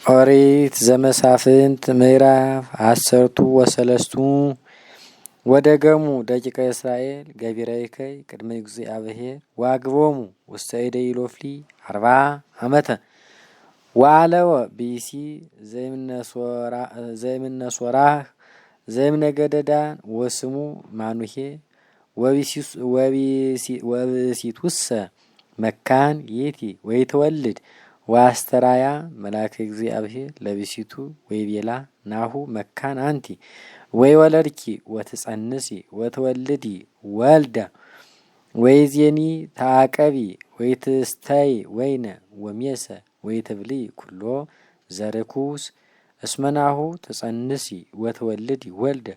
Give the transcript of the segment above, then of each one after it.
ኦሪት ዘመሳፍንት ምዕራፍ 10 ወደገሙ ደቂቀ እስራኤል ገቢረይከይ ቅድመ እግዚአብሔር ዋግቦሙ ውስተ እደ ኢሎፍሊ 40 ዓመተ ወአለወ ቢሲ ዘይምነሶራህ ዘይምነገደዳን ወስሙ ማኑሄ ወብሲቱሰ መካን ይእቲ ወይተወልድ ዋስተራያ መልአከ እግዚአብሔር ለብሲቱ ወይቤላ ናሁ መካን አንቲ ወይ ወለድኪ ወትጸንሲ ወትወልዲ ወልደ ወይዜኒ ታቀቢ ወይትስተይ ወይነ ወሜሰ ወይትብሊ ኩሎ ዘርኩስ እስመናሁ ትጸንሲ ወትወልዲ ወልደ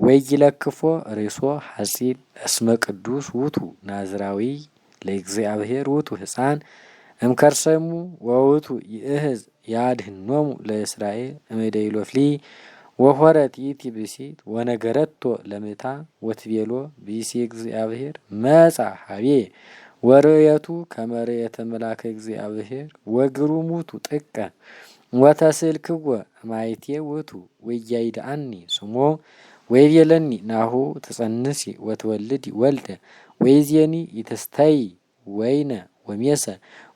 ወይለክፎ ርእሶ ሐጺን እስመ ቅዱስ ውቱ ናዝራዊ ለእግዚአብሔር ውቱ ሕፃን እምከርሰሙ ወውቱ ይእህዝ ያድህኖሙ ለእስራኤል እምደ ኢሎፍሊ ወሆረት ይእቲ ብእሲት ወነገረቶ ለምታ ወትቤሎ ብእሲ እግዚአብሔር መጻ ሀቤ ወርእየቱ ከመ ርእየተ መልአከ እግዚአብሔር ወግሩሙቱ ጥቀ ወተስእልክዎ ማይቴ ውእቱ ወያይድአኒ ስሞ ወይቤለኒ ናሁ ትጸንሲ ወትወልዲ ወልደ ወይዜኒ ይትስተይ ወይነ ወሜሰ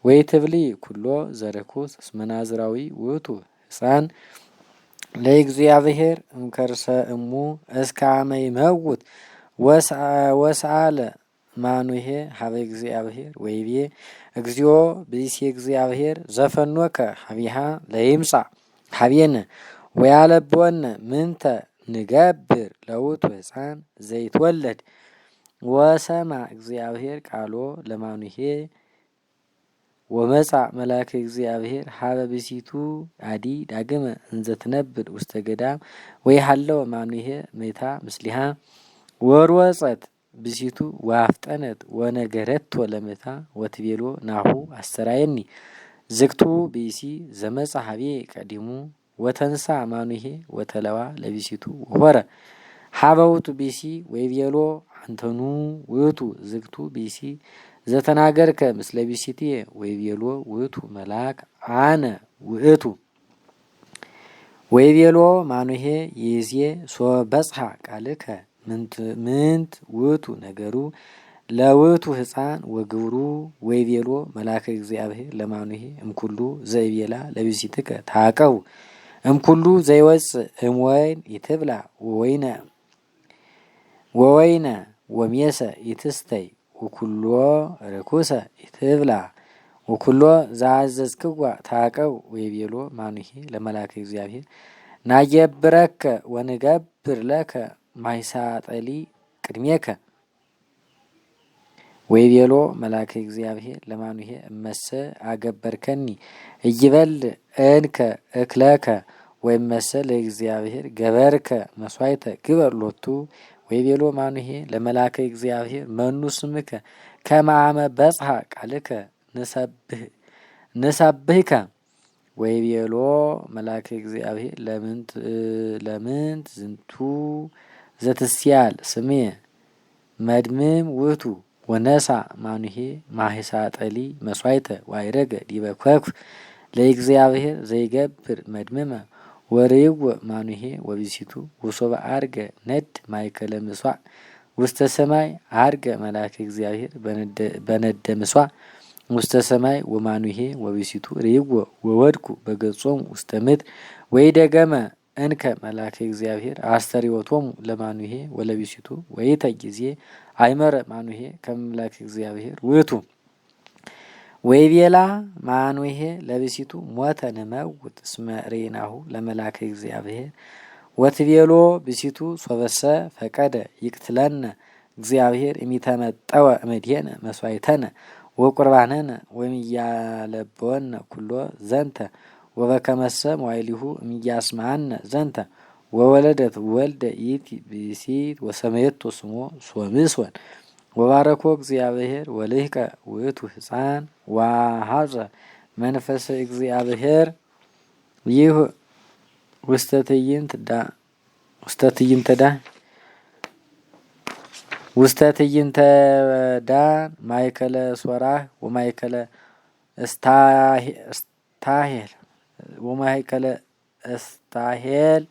ወይትብሊ ኩሎ ዘርኩስ እስመ ናዝራዊ ውእቱ ሕፃን ለእግዚአብሔር እምከርሰ እሙ እስከ አመ ይመውት ወሰአለ ማኑሄ ሀበ እግዚአብሔር ወይቤ እግዚኦ ብእሲ እግዚአብሔር ዘፈኖከ ሀቢሃ ለይምጻእ ሀቤነ ወያለብወነ ምንተ ንገብር ለውእቱ ሕፃን ዘይትወለድ ወሰማ እግዚአብሔር ቃሎ ለማኑሄ ወመጻ መልአከ እግዚአብሔር ሀበ ብእሲቱ አዲ ዳግመ እንዘ ትነብር ውስተ ገዳም ወይሃለወ ማኑሄ ምታ ምስሊሃ ወሮጸት ብእሲቱ ወአፍጠነት ወነገረቶ ለምታ ወትቤሎ ናሁ አስተራየኒ ዝግቱ ብእሲ ዘመጻ ሀቤ ቀዲሙ ወተንሳ ማኑሄ ወተለዋ ለብእሲቱ ወሆረ ሀበ ውእቱ ብእሲ ወይቤሎ አንተኑ ውእቱ ዝግቱ ብእሲ ዘተናገርከ ምስለ ብእሲትየ ወይቤሎ ውእቱ መልአክ አነ ውእቱ ወይቤሎ ማኑሄ ይእዜ ሶበጽሐ ቃልከ ምንት ውእቱ ነገሩ ለውእቱ ሕፃን ወግብሩ ወይቤሎ መልአከ እግዚአብሔር ለማኑሄ እምኩሉ ዘይቤላ ለብእሲትከ ታቀው እምኩሉ ዘይወፅእ እምወይን ይትብላ ወወይነ ወሜሰ ይትስተይ ወኩሎ ርኩሰ ይትብላ ወኩሎ ዘአዘዝክዋ ታቀው ወይቤሎ ማኑሄ ለመልአከ እግዚአብሔር ናየብረከ ወንገብር ለከ ማይሳጠሊ ቅድሜከ ወይቤሎ መልአከ እግዚአብሔር ለማኑሄ እመሰ አገበርከኒ እይበል እንከ እክለከ ወይመሰ ለእግዚአብሔር ገበርከ መስዋዕተ ግበር ሎቱ ወይቤሎ ማኑሄ ለመልአከ እግዚአብሔር መኑ ስምከ ከመ አመ በጽሐ ቃልከ ንሰብህከ ወይቤሎ መልአከ እግዚአብሔር ለምንት ዝንቱ ዘትስያል ስሜ መድምም ውእቱ ወነሳ ማኑሄ ማሂሳጠሊ መስዋዕተ ዋይረገ ዲበ ኮኩ ለእግዚአብሔር ዘይገብር መድምመ ወርእይዎ ማኑሄ ወብእሲቱ ወሶበ አርገ ነድ ማእከለ ምሥዋዕ ውስተ ሰማይ አርገ መልአከ እግዚአብሔር በነደ ምሥዋዕ ውስተ ሰማይ ወማኑሄ ወብእሲቱ ርእይዎ ወወድቁ በገጾሙ ውስተ ምድር ወይደገመ እንከ መልአከ እግዚአብሔር አስተርእዮቶሙ ለማኑሄ ወለብእሲቱ ወይተ ጊዜ አይመረ ማኑሄ ከመ መልአከ እግዚአብሔር ውእቱ ወይቤላ ማኑሄ ለብእሲቱ ሞተ ንመውት እስመ ርኢናሁ ለመልአከ እግዚአብሔር ወትቤሎ ብእሲቱ ሶበሰ ፈቀደ ይቅትለነ እግዚአብሔር እሚተመጠወ እምድኅነ መስዋዕተነ ወቁርባነነ ወእምያለብወነ ኩሎ ዘንተ ወበከመሰ መዋዕሊሁ እምያስማዐነ ዘንተ ወወለደት ወልደ ይእቲ ብእሲት ወሰመየቶ ስሞ ሶምሶን ወባረኮ እግዚአብሔር ወልህቀ ውእቱ ሕፃን ወሀፀ መንፈሰ እግዚአብሔር ይህ ውስተ ትዕይንተ ዳን ማእከለ ሶራህ ወማእከለ እስታሄል ወማእከለ እስታሄል